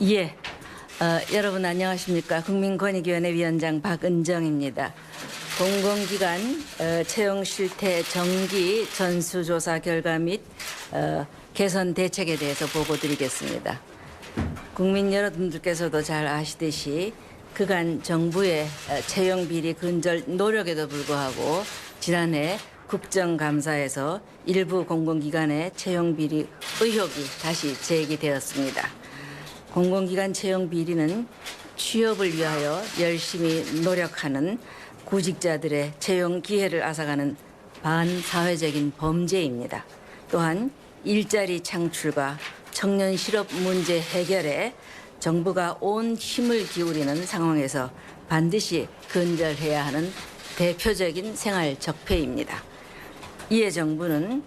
예, 여러분 안녕하십니까? 국민권익위원회 위원장 박은정입니다. 공공기관 채용 실태 정기 전수조사 결과 및 개선 대책에 대해서 보고드리겠습니다. 국민 여러분들께서도 잘 아시듯이 그간 정부의 채용 비리 근절 노력에도 불구하고 지난해 국정감사에서 일부 공공기관의 채용 비리 의혹이 다시 제기되었습니다. 공공기관 채용 비리는 취업을 위하여 열심히 노력하는 구직자들의 채용 기회를 앗아가는 반사회적인 범죄입니다. 또한 일자리 창출과 청년 실업 문제 해결에 정부가 온 힘을 기울이는 상황에서 반드시 근절해야 하는 대표적인 생활 적폐입니다. 이에 정부는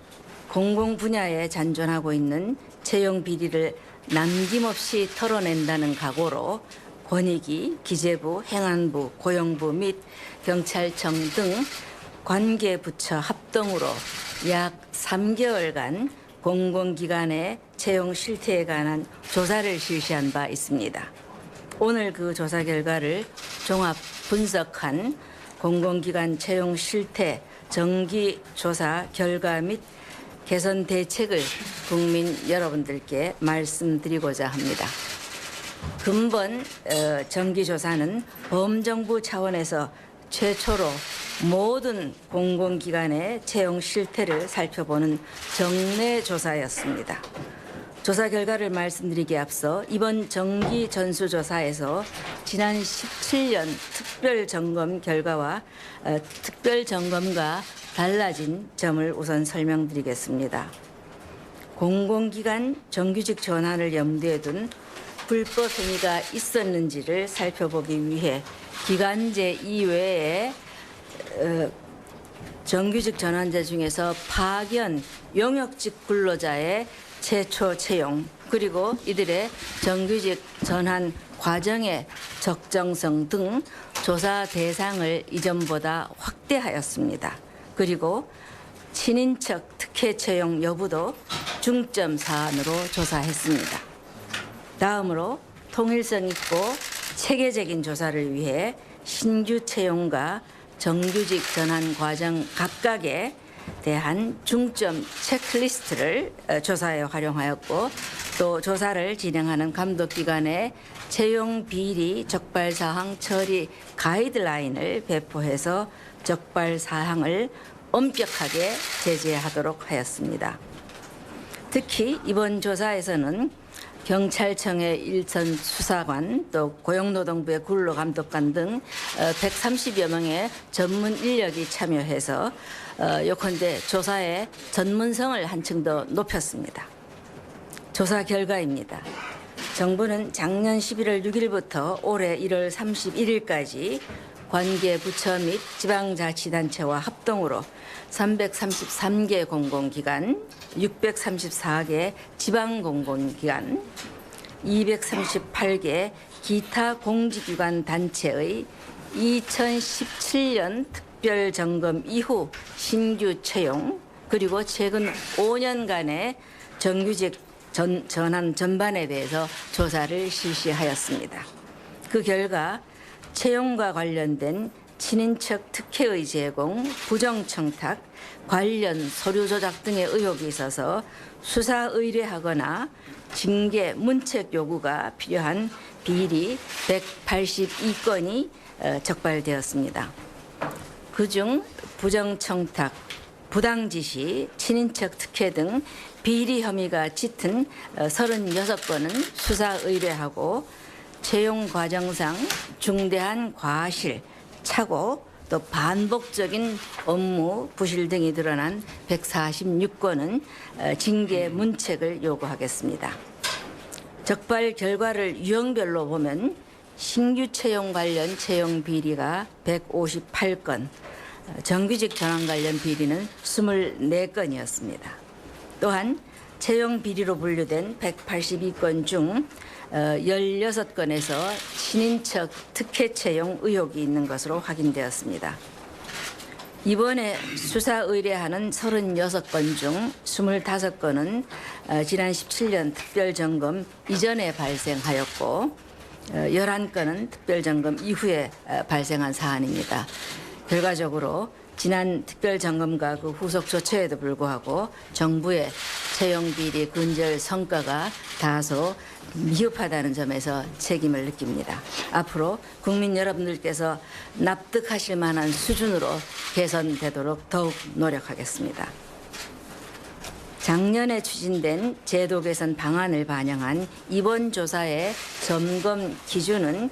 공공 분야에 잔존하고 있는 채용 비리를 남김없이 털어낸다는 각오로 권익위, 기재부, 행안부, 고용부 및 경찰청 등 관계부처 합동으로 약 3개월간 공공기관의 채용 실태에 관한 조사를 실시한 바 있습니다. 오늘 그 조사 결과를 종합 분석한 공공기관 채용 실태 정기 조사 결과 및 개선 대책을 국민 여러분들께 말씀드리고자 합니다. 근본 정기조사는 범정부 차원에서 최초로 모든 공공기관의 채용 실태를 살펴보는 정례조사였습니다. 조사 결과를 말씀드리기에 앞서 이번 정기 전수조사에서 지난 17년 특별점검 결과와 특별점검과 달라진 점을 우선 설명드리겠습니다. 공공기관 정규직 전환을 염두에 둔 불법 행위가 있었는지를 살펴보기 위해 기간제 이외에 정규직 전환자 중에서 파견, 용역직 근로자의 최초 채용 그리고 이들의 정규직 전환 과정의 적정성 등 조사 대상을 이전보다 확대하였습니다. 그리고 친인척 특혜 채용 여부도 중점 사안으로 조사했습니다. 다음으로 통일성 있고 체계적인 조사를 위해 신규 채용과 정규직 전환 과정 각각에 대한 중점 체크리스트를 조사에 활용하였고 또 조사를 진행하는 감독기관의 채용 비리 적발 사항 처리 가이드라인을 배포해서 적발 사항을 엄격하게 제재하도록 하였습니다. 특히 이번 조사에서는 경찰청의 일선 수사관 또 고용노동부의 근로감독관 등 130여 명의 전문 인력이 참여해서 요컨대 조사의 전문성을 한층 더 높였습니다. 조사 결과입니다. 정부는 작년 11월 6일부터 올해 1월 31일까지 관계부처 및 지방자치단체와 합동으로 333개 공공기관, 634개 지방공공기관, 238개 기타 공직기관 단체의 2017년 특별점검 이후 신규 채용 그리고 최근 5년간의 정규직 전환 전반에 대해서 조사를 실시하였습니다. 그 결과 채용과 관련된 친인척 특혜의 제공, 부정청탁, 관련 서류 조작 등의 의혹이 있어서 수사 의뢰하거나 징계, 문책 요구가 필요한 비리 182건이 적발되었습니다. 그중 부정청탁, 부당지시, 친인척 특혜 등 비리 혐의가 짙은 36건은 수사 의뢰하고 채용 과정상 중대한 과실, 착오, 또 반복적인 업무 부실 등이 드러난 146건은 징계 문책을 요구하겠습니다. 적발 결과를 유형별로 보면 신규 채용 관련 채용 비리가 158건, 정규직 전환 관련 비리는 24건이었습니다. 또한 채용 비리로 분류된 182건 중 16건에서 친인척 특혜 채용 의혹이 있는 것으로 확인되었습니다. 이번에 수사 의뢰하는 36건 중 25건은 지난 17년 특별점검 이전에 발생하였고 11건은 특별점검 이후에 발생한 사안입니다. 결과적으로 지난 특별점검과 그 후속 조처에도 불구하고 정부의 채용비리 근절 성과가 다소 미흡하다는 점에서 책임을 느낍니다. 앞으로 국민 여러분들께서 납득하실 만한 수준으로 개선되도록 더욱 노력하겠습니다. 작년에 추진된 제도 개선 방안을 반영한 이번 조사의 점검 기준은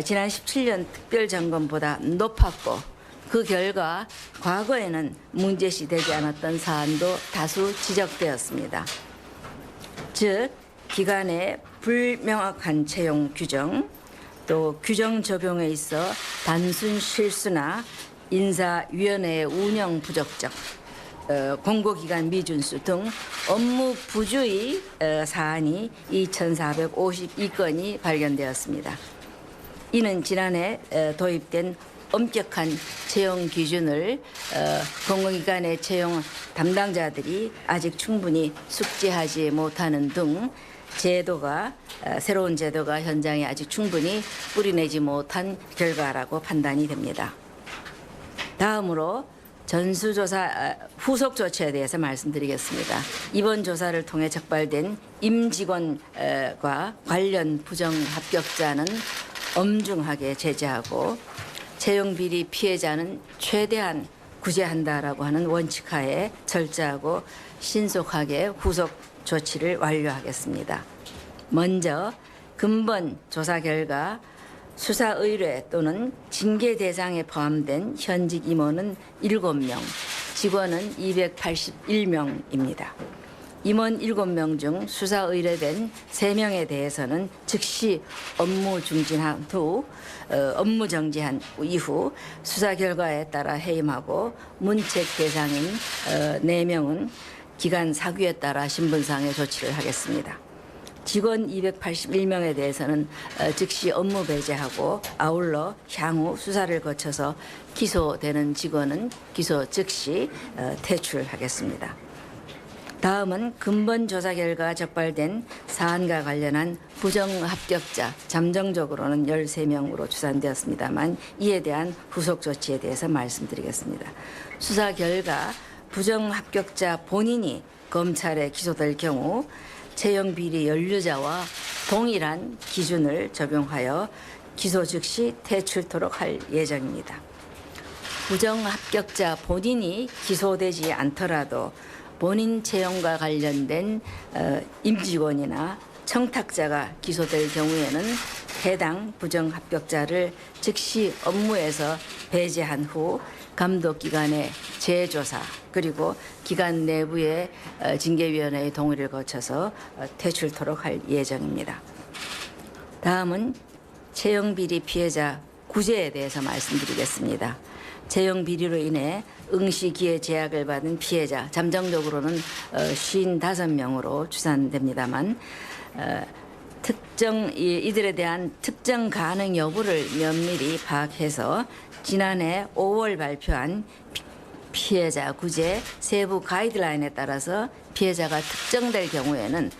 지난 17년 특별점검보다 높았고 그 결과 과거에는 문제시되지 않았던 사안도 다수 지적되었습니다. 즉 기관의 불명확한 채용 규정, 또 규정 적용에 있어 단순 실수나 인사위원회의 운영 부적정, 공고기간 미준수 등 업무 부주의 사안이 2,452건이 발견되었습니다. 이는 지난해 도입된 엄격한 채용 기준을 공공기관의 채용 담당자들이 아직 충분히 숙지하지 못하는 등 새로운 제도가 현장에 아직 충분히 뿌리내지 못한 결과라고 판단이 됩니다. 다음으로 전수조사 후속 조치에 대해서 말씀드리겠습니다. 이번 조사를 통해 적발된 임직원과 관련 부정합격자는 엄중하게 제재하고 채용비리 피해자는 최대한 구제한다라고 하는 원칙하에 철저하고 신속하게 후속 조치를 완료하겠습니다. 먼저 근본 조사 결과 수사 의뢰 또는 징계 대상에 포함된 현직 임원은 7명, 직원은 281명입니다. 임원 7명 중 수사 의뢰된 3명에 대해서는 즉시 업무 정지한 이후 수사 결과에 따라 해임하고 문책 대상인 4명은 기간 사규에 따라 신분상의 조치를 하겠습니다. 직원 281명에 대해서는 즉시 업무 배제하고 아울러 향후 수사를 거쳐서 기소되는 직원은 기소 즉시 퇴출하겠습니다. 다음은 근본 조사 결과 적발된 사안과 관련한 부정합격자 잠정적으로는 13명으로 추산되었습니다만 이에 대한 후속 조치에 대해서 말씀드리겠습니다. 수사 결과 부정합격자 본인이 검찰에 기소될 경우 채용비리 연루자와 동일한 기준을 적용하여 기소 즉시 퇴출토록 할 예정입니다. 부정합격자 본인이 기소되지 않더라도 본인 채용과 관련된 임직원이나 청탁자가 기소될 경우에는 해당 부정합격자를 즉시 업무에서 배제한 후 감독기관의 재조사 그리고 기관 내부의 징계위원회의 동의를 거쳐서 퇴출토록 할 예정입니다. 다음은 채용비리 피해자 구제에 대해서 말씀드리겠습니다. 채용비리로 인해 응시기회 제약을 받은 피해자 잠정적으로는 55명으로 추산됩니다만 이들에 대한 특정 가능 여부를 면밀히 파악해서 지난해 5월 발표한 피해자 구제 세부 가이드라인에 따라서 피해자가 특정될 경우에는